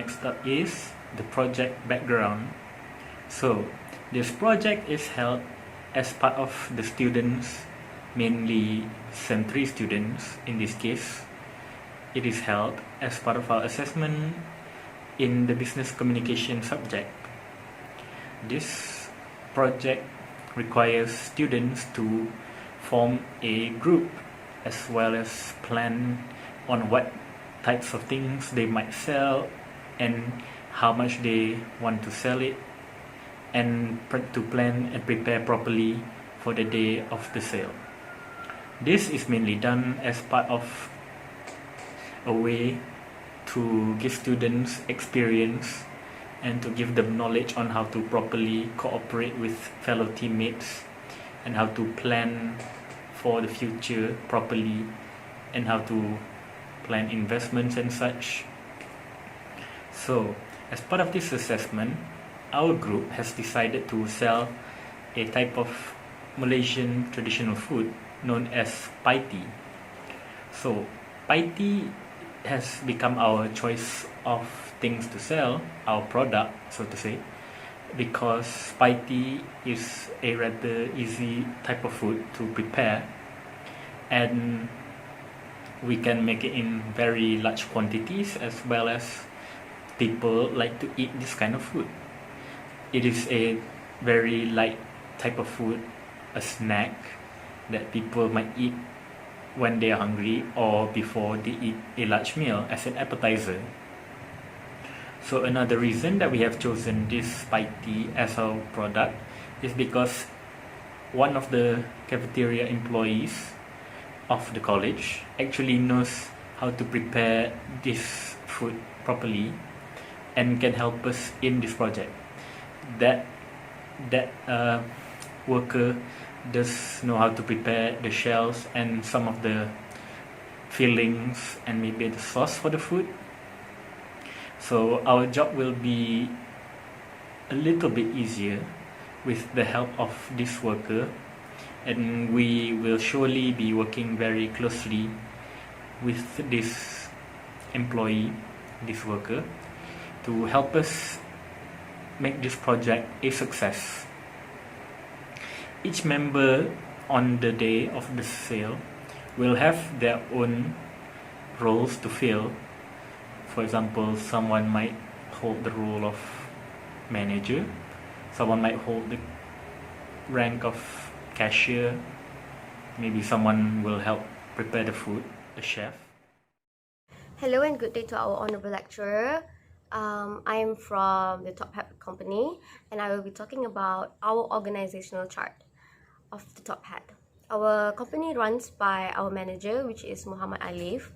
next up is the project background. So this project is held as part of the students, mainly Sem 3 students in this case. It is held as part of our assessment in the business communication subject. This project requires students to form a group as well as plan on what types of things they might sell and how much they want to sell it, and to plan and prepare properly for the day of the sale. This is mainly done as part of a way to give students experience and to give them knowledge on how to properly cooperate with fellow teammates and how to plan for the future properly and how to plan investments and such. So, as part of this assessment, our group has decided to sell a type of Malaysian traditional food known as Pai Tee. So, Pai Tee has become our choice of things to sell, our product, so to say, because Pai Tee is a rather easy type of food to prepare, and we can make it in very large quantities, as well as people like to eat this kind of food. It is a very light type of food, a snack that people might eat when they are hungry or before they eat a large meal as an appetizer. So another reason that we have chosen this Pai Tee as our product is because one of the cafeteria employees of the college actually knows how to prepare this food properly and can help us in this project. That worker does know how to prepare the shells and some of the fillings and maybe the sauce for the food. So our job will be a little bit easier with the help of this worker, and we will surely be working very closely with this employee, this worker, to help us make this project a success. Each member on the day of the sale will have their own roles to fill. For example, someone might hold the role of manager, someone might hold the rank of cashier, maybe someone will help prepare the food, a chef. Hello and good day to our honorable lecturer. I am from the Top Hat company, and I will be talking about our organizational chart of the Top Hat. Our company runs by our manager, which is Muhammad Aliff.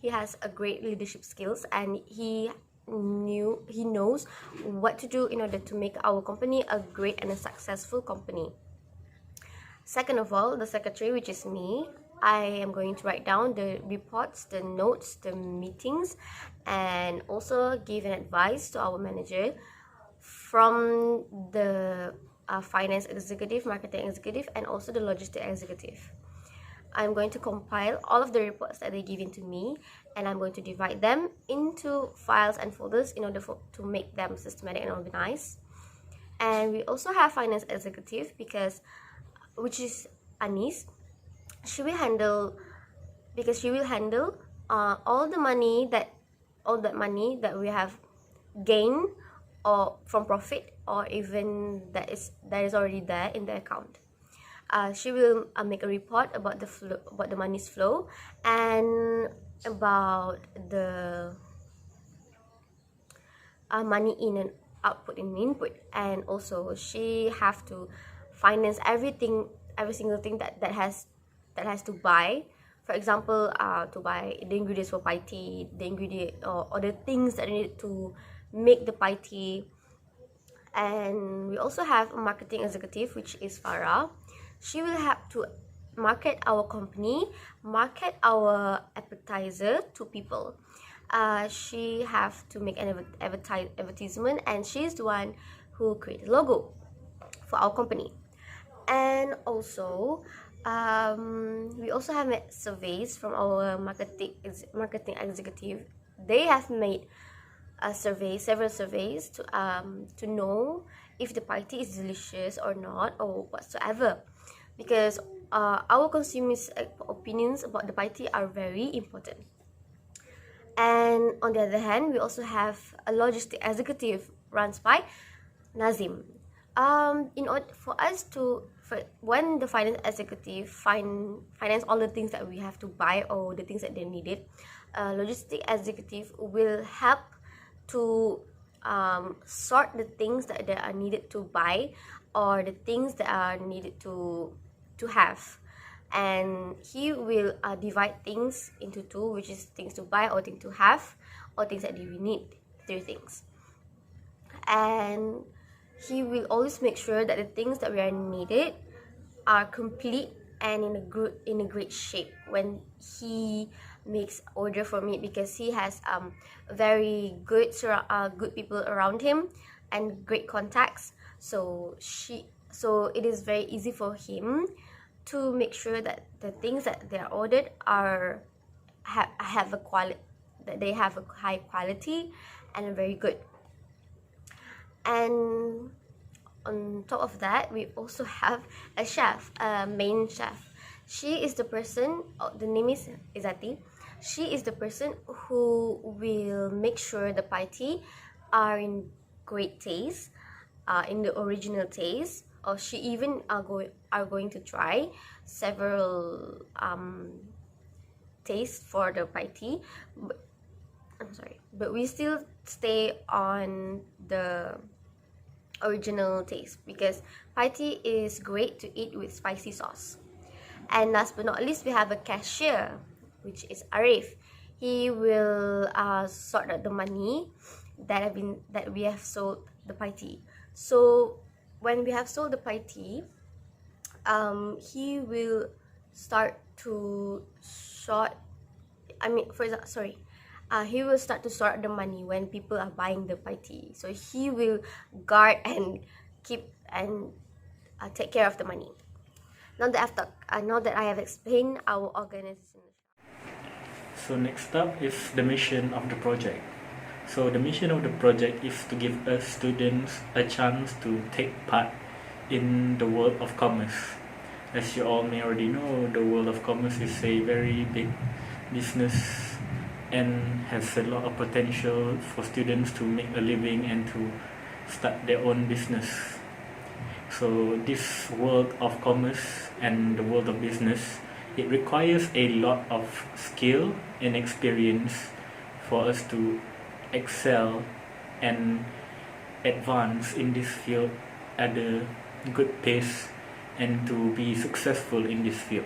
He has a great leadership skills, and he knows what to do in order to make our company a great and a successful company. Second of all, the secretary, which is me, I am going to write down the reports, the notes, the meetings, and also give an advice to our manager from the finance executive, marketing executive, and also the logistic executive. I'm going to compile all of the reports that they give in to me, and I'm going to divide them into files and folders in order to make them systematic and organized. And we also have finance executive, which is Anis. She will handle all that money that we have gained or from profit, or even that is already there in the account. She will make a report about the money's flow and about the money in and output and input, and also she have to finance every single thing that has to buy. For example, to buy the ingredients for Pai Tee, the ingredient or the things that need to make the Pai Tee. And we also have a marketing executive, which is Farah. She will have to market our company, market our appetizer to people. She have to make an advertisement, and she's the one who create the logo for our company. And also we also have surveys from our marketing executive. They have made several surveys to know if the Pai Tee is delicious or not or whatsoever, because our consumers' opinions about the Pai Tee are very important. And on the other hand, we also have a logistic executive runs by Nazhiim. In order for us when the finance executive finance all the things that we have to buy or the things that they needed, logistic executive will help to sort the things that they are needed to buy or the things that are needed to have, and he will divide things into two, which is things to buy or things to have or things that we need, three things. And he will always make sure that the things that we are needed are complete and in a great shape when he makes order for me, because he has very good people around him and great contacts. So it is very easy for him to make sure that the things that they are ordered have a quality, that they have a high quality and very good. And on top of that, we also have a chef, a main chef. She is the person, the name is Izzati. She is the person who will make sure the Pai Tee are in great taste, in the original taste, or she even are going to try several tastes for the Pai Tee. But we still stay on the original taste, because Pai Tee is great to eat with spicy sauce. And last but not least, we have a cashier, which is Arif. He will sort out the money that we have sold the Pai Tee. So when we have sold the Pai Tee, he will start to he will start to sort the money when people are buying the Pai Tee. So he will guard and keep and take care of the money. Now that I have explained our organization. So next up is the mission of the project. So the mission of the project is to give us students a chance to take part in the world of commerce. As you all may already know, the world of commerce is a very big business and has a lot of potential for students to make a living and to start their own business. So this world of commerce and the world of business, it requires a lot of skill and experience for us to excel and advance in this field at a good pace and to be successful in this field.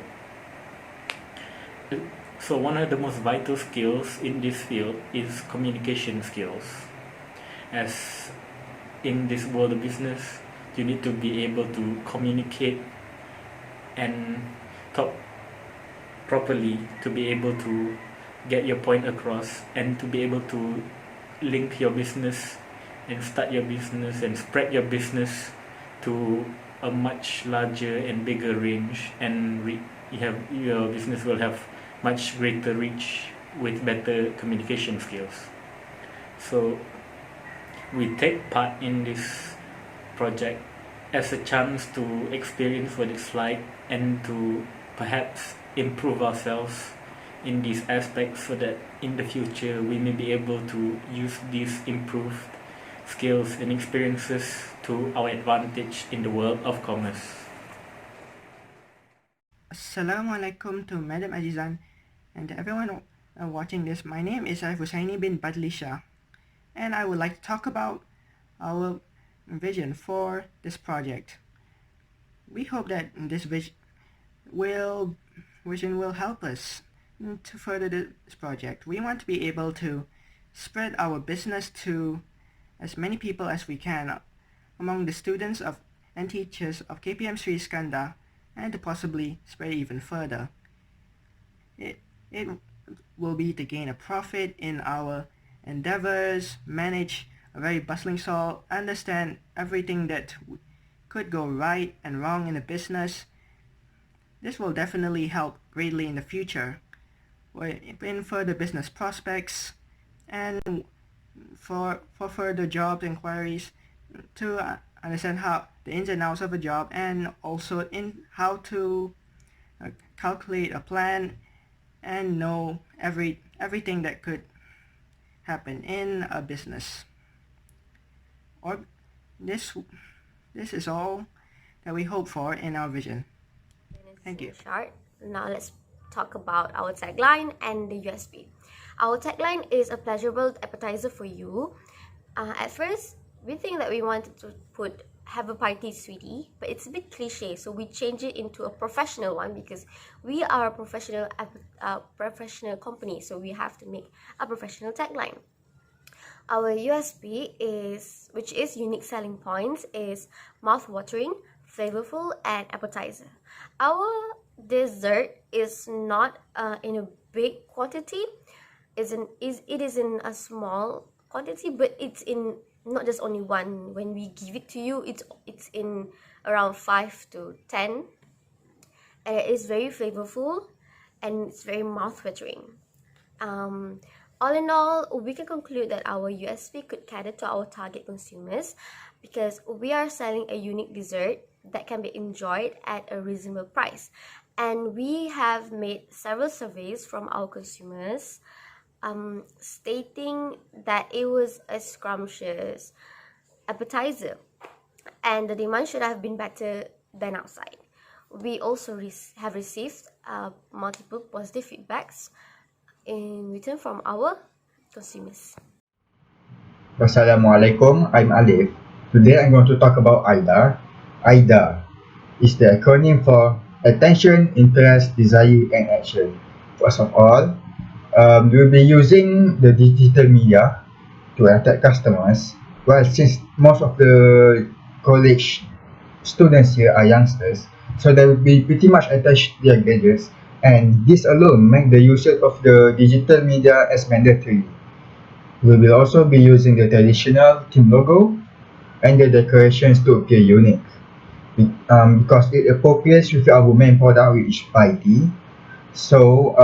So one of the most vital skills in this field is communication skills. As in this world of business, you need to be able to communicate and talk properly to be able to get your point across and to be able to link your business and start your business and spread your business to a much larger and bigger range, and your business will have much greater reach with better communication skills. So we take part in this project as a chance to experience what it's like and to perhaps improve ourselves in these aspects, so that in the future we may be able to use these improved skills and experiences to our advantage in the world of commerce. Assalamu alaikum to Madam Azizan and to everyone watching this. My name is Husaini bin Badlishah, and I would like to talk about our vision for this project. We hope that this vision will help us to further this project. We want to be able to spread our business to as many people as we can among the students of and teachers of KPM Sri Skanda, and to possibly spread even further. It will be to gain a profit in our endeavors, manage a very bustling soul, understand everything that could go right and wrong in the business. This will definitely help greatly in the future in further business prospects, and for further job inquiries to understand how the ins and outs of a job, and also in how to calculate a plan and know everything that could happen in a business. Or this is all that we hope for in our vision. Thank you. Short. Now let's talk about our tagline and the USP. Our tagline is a pleasurable appetizer for you. At first, we think that we wanted to have a Pai Tee, sweetie, but it's a bit cliche, so we change it into a professional one because we are a professional company, so we have to make a professional tagline. Our USP which is unique selling points, is mouth-watering, flavorful, and appetizer. Our dessert is not in a big quantity. It is in a small quantity, but it's in not just only one. When we give it to you, it's in around 5 to 10. And it is very flavorful and it's very mouth-watering. All in all, we can conclude that our USP could cater to our target consumers because we are selling a unique dessert that can be enjoyed at a reasonable price. And we have made several surveys from our consumers stating that it was a scrumptious appetizer and the demand should have been better than outside. We also have received multiple positive feedbacks in return from our consumers. Assalamualaikum, I'm Aliff. Today I'm going to talk about AIDA. AIDA is the acronym for Attention, Interest, Desire and Action. First of all, we'll be using the digital media to attract customers. Well, since most of the college students here are youngsters, so they will be pretty much attached to their gadgets, and this alone make the usage of the digital media as mandatory. We will also be using the traditional team logo and the decorations to appear unique. Because it appropriates with our main product, which is Pai Tee. So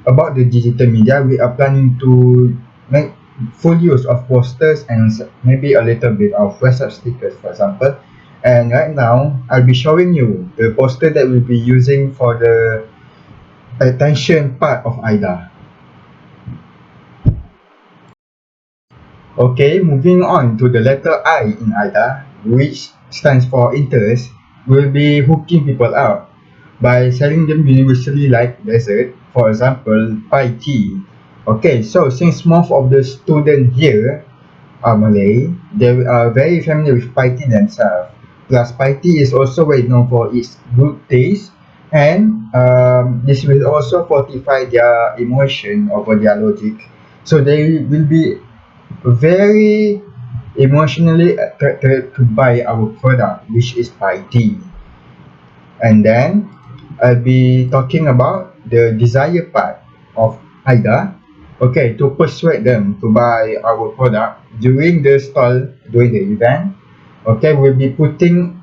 about the digital media, we are planning to make full use of posters and maybe a little bit of WhatsApp stickers, for example. And right now, I'll be showing you the poster that we'll be using for the attention part of AIDA. Okay, moving on to the letter I in AIDA, which stands for interest. We'll be hooking people out by selling them universally like dessert, for example, Pai Tee. Okay, so since most of the students here are Malay, they are very familiar with Pai Tee themselves. Plus, Pai Tee is also well known for its good taste, and this will also fortify their emotion over their logic. So they will be very emotionally attracted to buy our product, which is Pai Tee. And then I'll be talking about the desire part of AIDA. Okay, to persuade them to buy our product during the stall, during the event. Okay, we'll be putting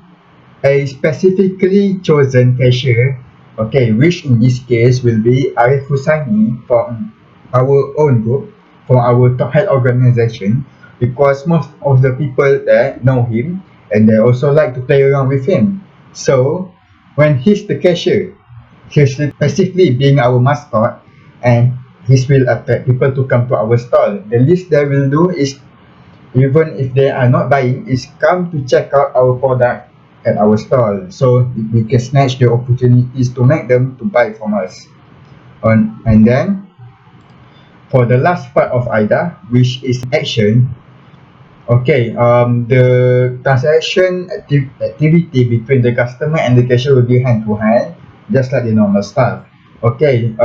a specifically chosen cashier, okay, which in this case will be Arif Husaini from our own group, from our top head organization, because most of the people there know him and they also like to play around with him. So when he's the cashier, he's basically being our mascot, and he will attract people to come to our stall. The least they will do is, even if they are not buying, is come to check out our product at our stall, so we can snatch the opportunities to make them to buy from us. And then for the last part of AIDA, which is action, okay, the transaction activity between the customer and the cashier will be hand to hand, just like the normal stuff. Okay,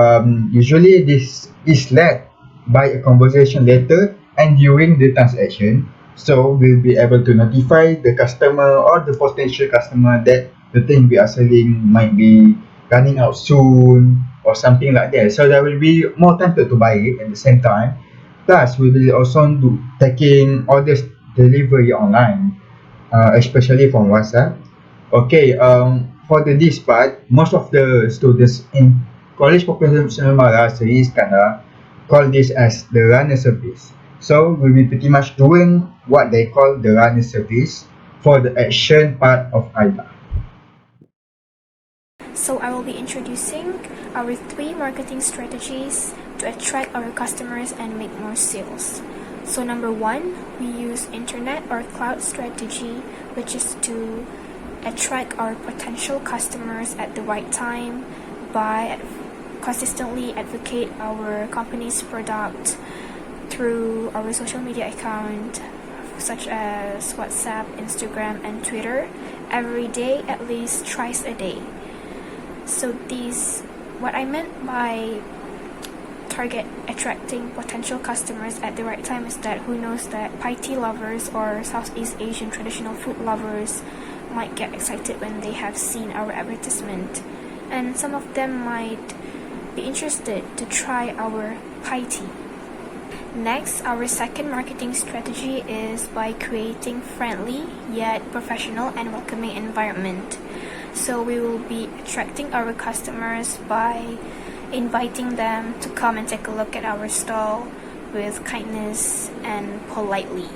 usually this is led by a conversation later and during the transaction, so we'll be able to notify the customer or the potential customer that the thing we are selling might be running out soon or something like that, so they will be more tempted to buy it at the same time. Plus, we will also do taking orders delivery online, especially from WhatsApp. Okay, for this part, most of the students in College Professional Razak call this as the runner service. So we'll be pretty much doing what they call the runner service for the action part of AIDA. So I will be introducing our 3 marketing strategies to attract our customers and make more sales. So number 1, we use internet or cloud strategy, which is to attract our potential customers at the right time by consistently advocate our company's product through our social media account such as WhatsApp, Instagram, and Twitter every day, at least twice a day. So what I meant by target attracting potential customers at the right time is that who knows that Pai Tee lovers or Southeast Asian traditional food lovers might get excited when they have seen our advertisement, and some of them might be interested to try our Pai Tee. Next, our second marketing strategy is by creating friendly yet professional and welcoming environment. So we will be attracting our customers by inviting them to come and take a look at our stall with kindness and politely,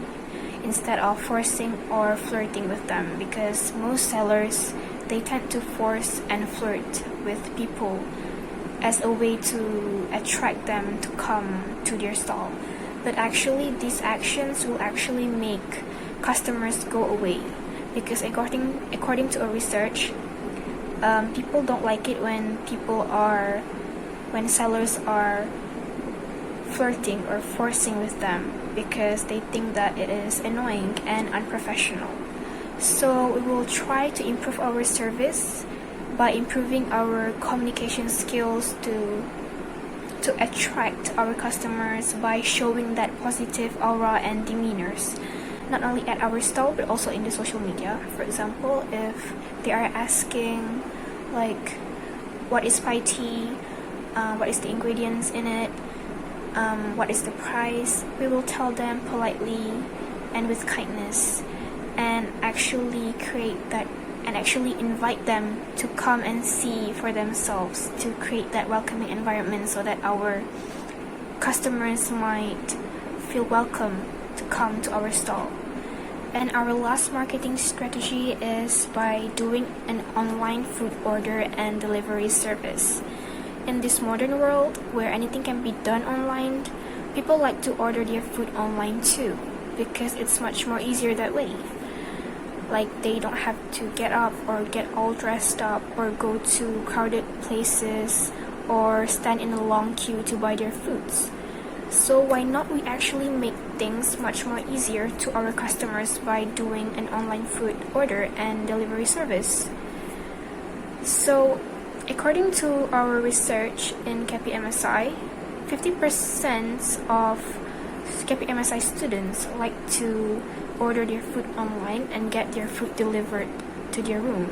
instead of forcing or flirting with them, because most sellers, they tend to force and flirt with people as a way to attract them to come to their stall. But actually, these actions will actually make customers go away, because according to a research, people don't like it when sellers are flirting or forcing with them, because they think that it is annoying and unprofessional. So we will try to improve our service by improving our communication skills to attract our customers by showing that positive aura and demeanors, not only at our stall but also in the social media. For example, if they are asking like what is Pai Tee, what is the ingredients in it, what is the price, we will tell them politely and with kindness, and actually invite them to come and see for themselves, to create that welcoming environment so that our customers might feel welcome to come to our stall. And our last marketing strategy is by doing an online food order and delivery service. In this modern world where anything can be done online, people like to order their food online too, because it's much more easier that way. Like, they don't have to get up or get all dressed up or go to crowded places or stand in a long queue to buy their foods. So why not we actually make things much more easier to our customers by doing an online food order and delivery service? So according to our research in KPMSI, 50% of KPMSI students like to order their food online and get their food delivered to their room,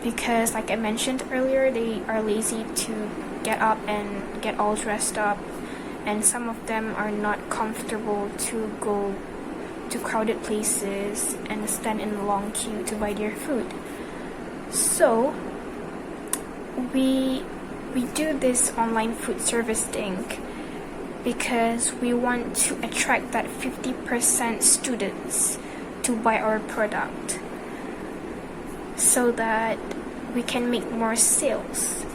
because like I mentioned earlier, they are lazy to get up and get all dressed up, and some of them are not comfortable to go to crowded places and stand in a long queue to buy their food. So we do this online food service thing because we want to attract that 50% students to buy our product, so that we can make more sales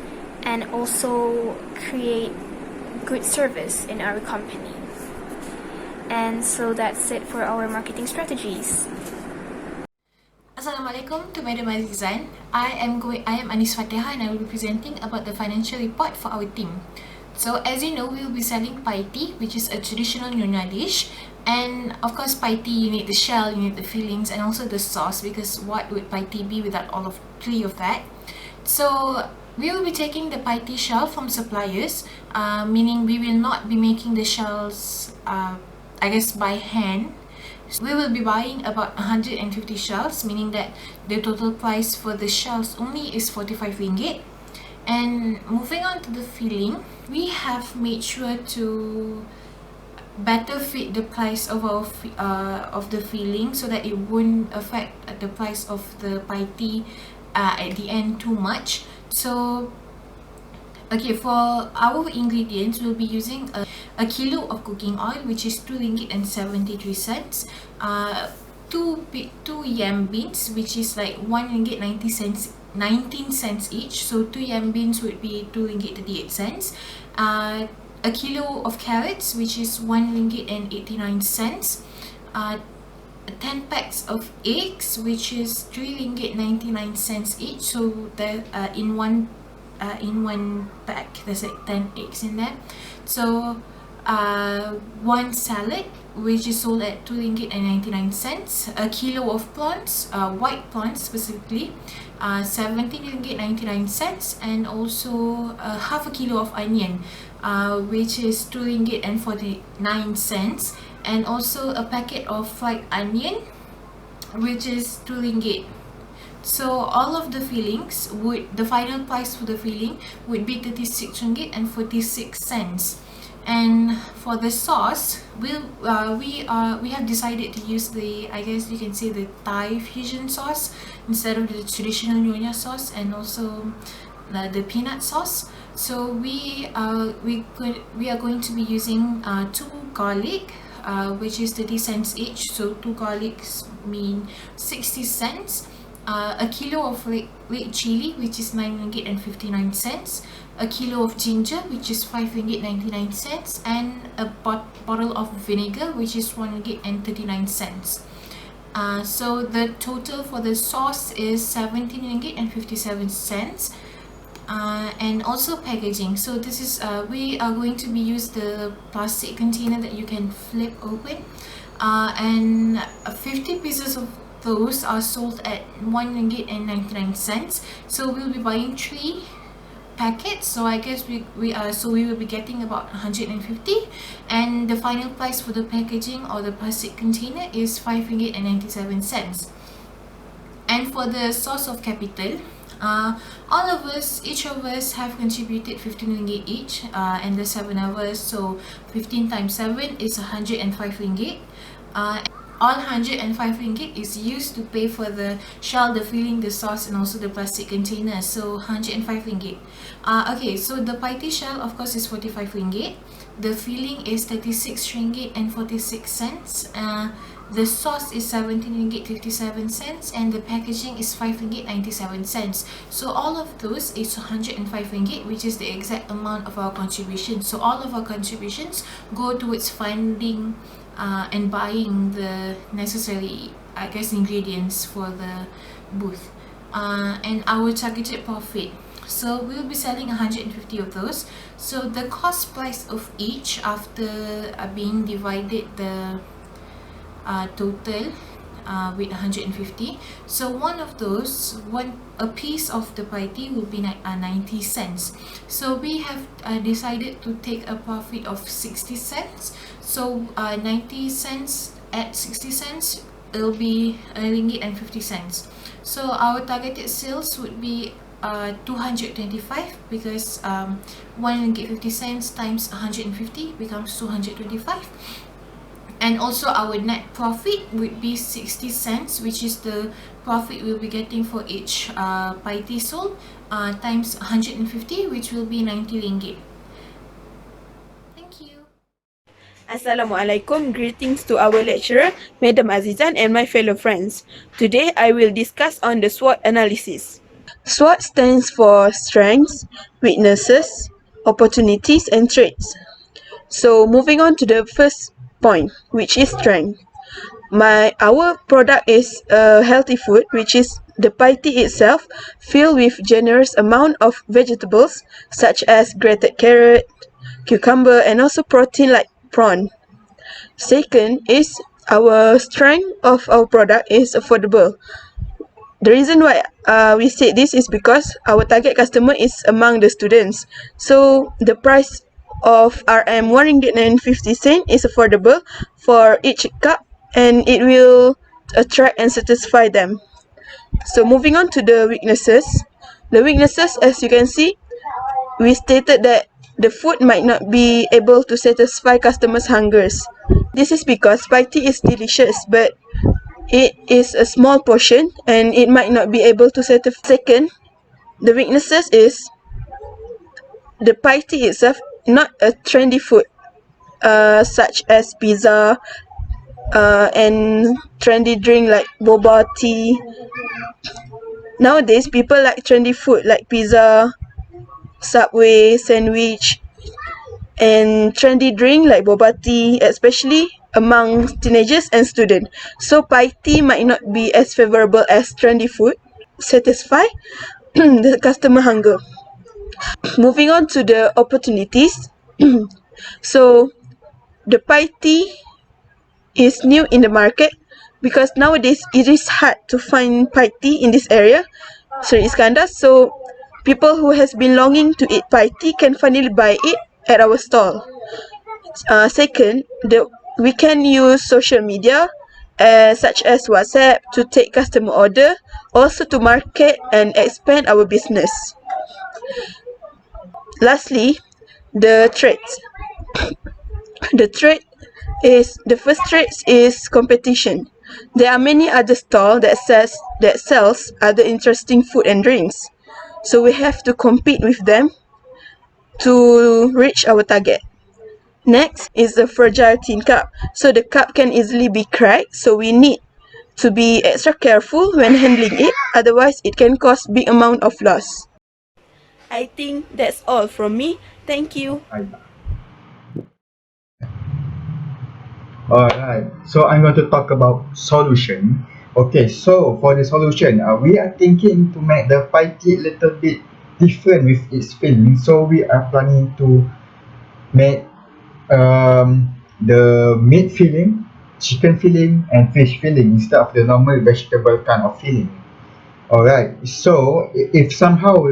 and also create good service in our company. And so that's it for our marketing strategies. Assalamualaikum to Madam Azizan. I am Fatehah, and I will be presenting about the financial report for our team. So as you know, we will be selling Pai Tee, which is a traditional Nyonya dish. And of course, Pai Tee, you need the shell, you need the fillings, and also the sauce, because what would Pai Tee be without all of 3 of that? So we will be taking the Pai Tee shell from suppliers, meaning we will not be making the shells, by hand. We will be buying about 150 shells, meaning that the total price for the shells only is 45 ringgit. And moving on to the filling, we have made sure to better fit the price of our of the filling, so that it won't affect the price of the Pai Tee at the end too much. So okay, for our ingredients, we'll be using a kilo of cooking oil, which is 2 ringgit and 73 cents, two yam beans, which is like 1 ringgit 19 cents each, so 2 yam beans would be 2 ringgit 38 cents. A kilo of carrots, which is 1 ringgit and 89 cents. 10 packs of eggs, which is 3 ringgit 99 cents each, so that in one pack there's like 10 eggs in there. So one salad, which is sold at 2 ringgit and 99 cents. A kilo of prawns, white prawns specifically, 17 ringgit 99 cents, and also half a kilo of onion, which is 2 ringgit and 49 cents, and also a packet of fried onion, which is 2 ringgit. So all of the fillings the final price for the filling would be 36 ringgit and 46 cents. And for the sauce, we have decided to use the, I guess you can say, the Thai fusion sauce instead of the traditional nyonya sauce, and also the peanut sauce. So we are going to be using 2 garlic, which is 30 cents each, so 2 garlics mean 60 cents. A kilo of red chili, which is 9 ringgit and 59 cents. A kilo of ginger, which is 5 ringgit 99 cents, and a bottle of vinegar, which is 1 ringgit and 39 cents. So the total for the sauce is 17 ringgit and 57 cents. And also packaging. So this is we are going to be use the plastic container that you can flip open, and 50 pieces of those are sold at 1 ringgit and 99 cents. So we'll be buying 3 packets, so I guess we will be getting about 150, and the final price for the packaging or the plastic container is 5 ringgit and 97 cents. And for the source of capital, all of us, each of us have contributed 15 ringgit each, and the 7 of us, so 15 times 7 is 105 ringgit. All 105 ringgit is used to pay for the shell, the filling, the sauce, and also the plastic container, so 105 ringgit. Okay, so the Pai Tee shell, of course, is 45 ringgit. The filling is 36 ringgit and 46 cents. The sauce is 17 ringgit 57 cents, and the packaging is 5 ringgit 97 cents. So all of those is 105 ringgit, which is the exact amount of our contribution. So all of our contributions go towards funding and buying the necessary, I guess, ingredients for the booth, and our targeted profit. So we'll be selling 150 of those. So the cost price of each, after being divided the total with 150, so one of those, a piece of the Pai Tee will be 90 cents. So we have decided to take a profit of 60 cents. So 90 cents at 60 cents, it will be ringgit and 50 cents. So our targeted sales would be 225, because 1 ringgit 50 cents times 150 becomes 225. And also our net profit would be 60 cents, which is the profit we'll be getting for each Pai Tee sold, times 150, which will be 90 ringgit. Thank you. Assalamualaikum. Greetings to our lecturer, Madam Azizan, and my fellow friends. Today I will discuss on the SWOT analysis. SWOT stands for strengths, weaknesses, opportunities, and traits. So moving on to the first point, which is strength. Our product is a healthy food, which is the Pai Tee itself, filled with generous amount of vegetables such as grated carrot, cucumber, and also protein like prawn. Second is our strength of our product is affordable. The reason why we say this is because our target customer is among the students. So the price of RM 1 ringgit and 50 cent is affordable for each cup, and it will attract and satisfy them. So moving on to the weaknesses. The weaknesses, as you can see, we stated that the food might not be able to satisfy customers' hungers. This is because Pai Tee is delicious, but it is a small portion and it might not be able to satisfy. Second, the weaknesses is the Pai Tee itself not a trendy food. such as pizza, and trendy drink like boba tea. Nowadays, people like trendy food like pizza, Subway, sandwich, and trendy drink like boba tea, especially among teenagers and students. So Pai Tee might not be as favorable as trendy food, satisfy the customer hunger. Moving on to the opportunities. So the Pai Tee is new in the market because nowadays it is hard to find Pai Tee in this area, Sri Iskandar. So people who has been longing to eat Pai Tee can finally buy it at our stall. Second, we can use social media such as WhatsApp to take customer order, also to market and expand our business. Lastly, the trades. The first trade is competition. There are many other stalls that sells other interesting food and drinks. So we have to compete with them to reach our target. Next is the fragile tin cup. So the cup can easily be cracked, so we need to be extra careful when handling it, otherwise it can cause big amount of loss. I think that's all from me. Thank you. Alright, so I'm going to talk about solution. Okay, so for the solution, we are thinking to make the pie a little bit different with its filling. So we are planning to make the meat filling, chicken filling, and fish filling instead of the normal vegetable kind of filling. Alright, so if somehow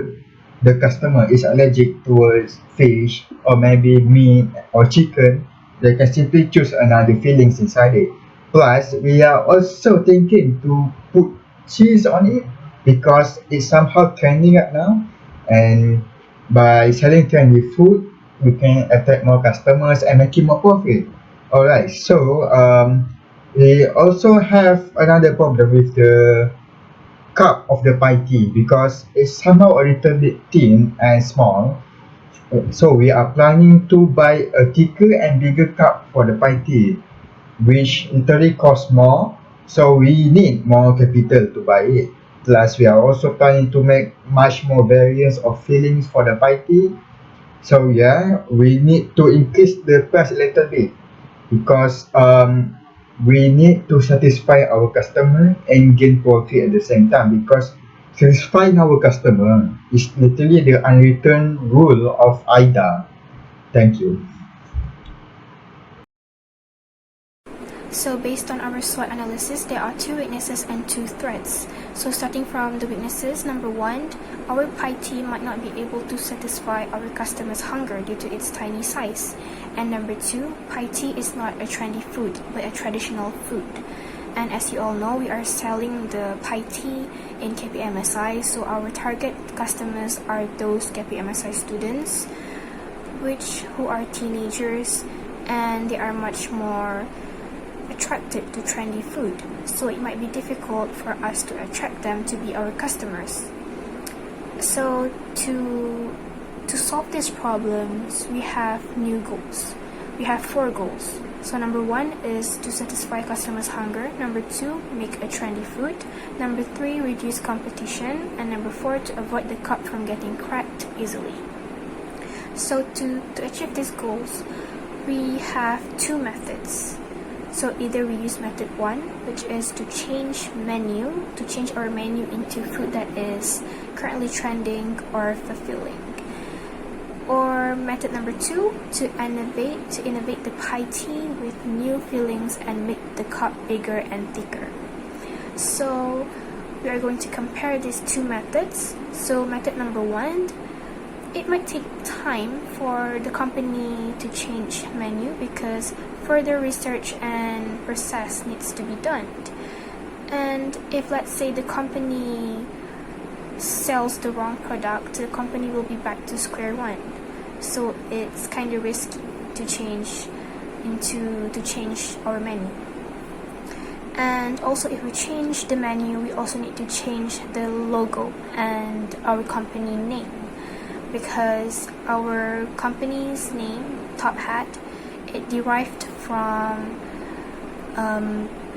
the customer is allergic towards fish or maybe meat or chicken, they can simply choose another fillings inside it. Plus, we are also thinking to put cheese on it because it's somehow trending right now. And by selling trendy food, we can attract more customers and making more profit. Alright, so we also have another problem with the cup of the pie tea because it's somehow a little bit thin and small. So we are planning to buy a thicker and bigger cup for the pie tea, which literally costs more. So we need more capital to buy it. Plus, we are also planning to make much more variants of fillings for the pie tea. So yeah, we need to increase the price a little bit because we need to satisfy our customer and gain profit at the same time because satisfying our customer is literally the unwritten rule of AIDA. Thank you. So based on our SWOT analysis, there are 2 weaknesses and 2 threats. So starting from the weaknesses, number 1, our pie tea might not be able to satisfy our customers' hunger due to its tiny size. And number 2, pie tea is not a trendy food, but a traditional food. And as you all know, we are selling the pie tea in KPMSI, so our target customers are those KPMSI students, who are teenagers, and they are much more attracted to trendy food, so it might be difficult for us to attract them to be our customers. So to solve these problems, we have new goals. We have 4 goals. So number 1 is to satisfy customers' hunger. Number 2, make a trendy food. Number 3, reduce competition. And number 4, to avoid the cup from getting cracked easily. So to achieve these goals, we have 2 methods. So either we use method 1, which is to change our menu into food that is currently trending or fulfilling. Or method number 2, to innovate the pie tea with new fillings and make the cup bigger and thicker. So we are going to compare these 2 methods. So method number 1, it might take time for the company to change menu because further research and process needs to be done. And if, let's say, the company sells the wrong product, the company will be back to square one. So it's kind of risky to change our menu. And also, if we change the menu, we also need to change the logo and our company name, because our company's name, Top Hat, it derived from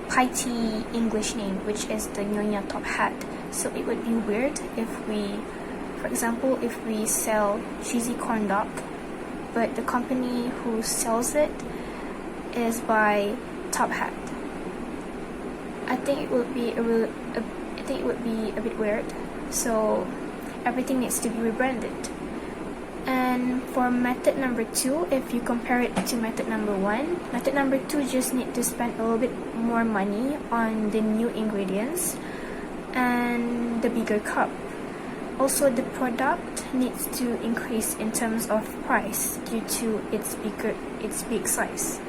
Pai Tee English name, which is the Nyonya top hat. So it would be weird if we, for example, if we sell cheesy corn dog, but the company who sells it is by Top Hat. I think it would be a bit weird. So everything needs to be rebranded. And for method number 2, if you compare it to method number 1, method number 2 just need to spend a little bit more money on the new ingredients and the bigger cup. Also, the product needs to increase in terms of price due to its big size.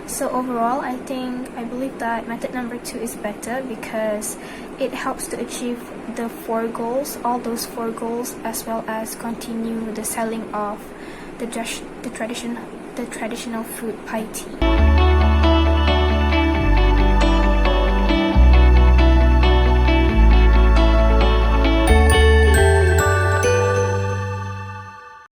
So overall, I believe that method number 2 is better because it helps to achieve the 4 goals, all those 4 goals, as well as continue the selling of the traditional food Pai Tee.